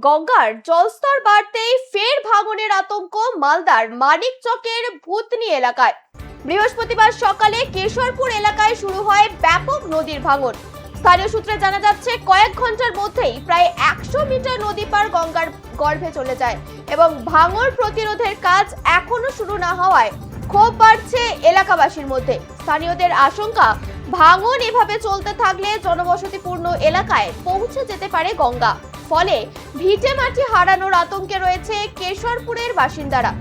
গঙ্গার জলস্তর বাড়তেই ফের ভাঙনের আতঙ্ক মালদার মানিকচকের ভূতনি এলাকায়। বৃহস্পতিবার সকালে কেশরপুর এলাকায় শুরু হয় ব্যাপক নদীর ভাঙন। স্থানীয় সূত্রে জানা যাচ্ছে কয়েক ঘন্টার মধ্যেই প্রায় 100 মিটার নদী পার গঙ্গার গর্ভে চলে যায় এবং ভাঙন প্রতিরোধের কাজ এখনো শুরু না হওয়ায় ক্ষোভ বাড়ছে এলাকাবাসীর মধ্যে। স্থানীয়দের আশঙ্কা, ভাঙন এভাবে চলতে থাকলে জনবসতিপূর্ণ এলাকায় পৌঁছে যেতে পারে গঙ্গা। ফলে ভিটে মাটি হারানোর আতঙ্কে রয়েছে কেশরপুরের বাসিন্দারা।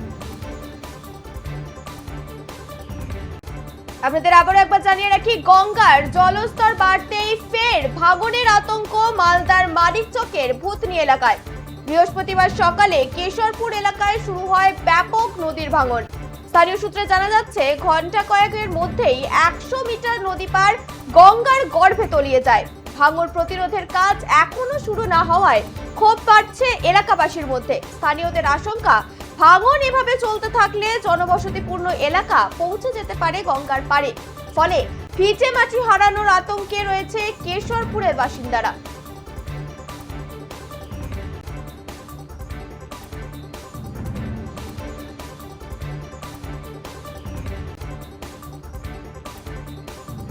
আপনাদের আবারও একবার জানিয়ে রাখি, গঙ্গার জলস্তর বাড়তেই ফের ভাঙনের আতঙ্ক মালদার মানিকচকের ভূতনি এলাকায়। বৃহস্পতিবার সকালে কেশরপুর এলাকায় শুরু হয় ব্যাপক নদীর ভাঙন। স্থানীয় সূত্রে জানা যাচ্ছে ঘন্টা কয়েকের মধ্যেই 100 মিটার নদী পার গঙ্গার গর্ভে তলিয়ে যায়। ভাঙন প্রতিরোধের কাজ এখনো শুরু না হওয়ায় ক্ষোভ বাড়ছে এলাকাবাসীর মধ্যে। স্থানীয়দের আশঙ্কা, ভাঙন এভাবে চলতে থাকলে জনবসতিপূর্ণ এলাকা পৌঁছে যেতে পারে গঙ্গার পাড়ে। ফলে ভিটে মাটি হারানোর আতঙ্কে রয়েছে কেশরপুরের বাসিন্দারা।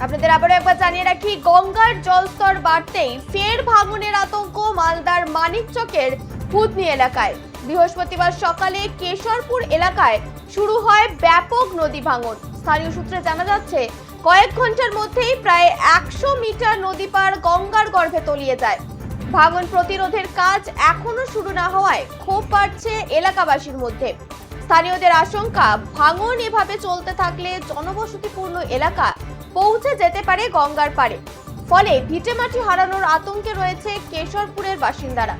আপনাদের আবারও একবার জানিয়ে রাখি, গঙ্গার জলস্তর বাড়তেই ফের ভাঙনের আতঙ্ক মালদার মানিকচকের ভূতনি এলাকায়। বৃহস্পতিবার সকালে কেশরপুর এলাকায় শুরু হয় ব্যাপক নদী ভাঙন। স্থানীয় সূত্রে জানা যাচ্ছে কয়েক ঘন্টার মধ্যেই প্রায় 100 মিটার নদী পার গঙ্গার গর্ভে তলিয়ে যায়। ভাঙন প্রতিরোধের কাজ এখনো শুরু না হওয়ায় ক্ষোভ বাড়ছে এলাকাবাসীর মধ্যে। স্থানীয়দের আশঙ্কা, ভাঙন এভাবে চলতে থাকলে জনবসতিপূর্ণ এলাকা পৌঁছে যেতে পারে গঙ্গার পাড়ে। ফলে ভিটেমাটি হারানোর আতঙ্কে রয়েছে কেশরপুরের বাসিন্দারা।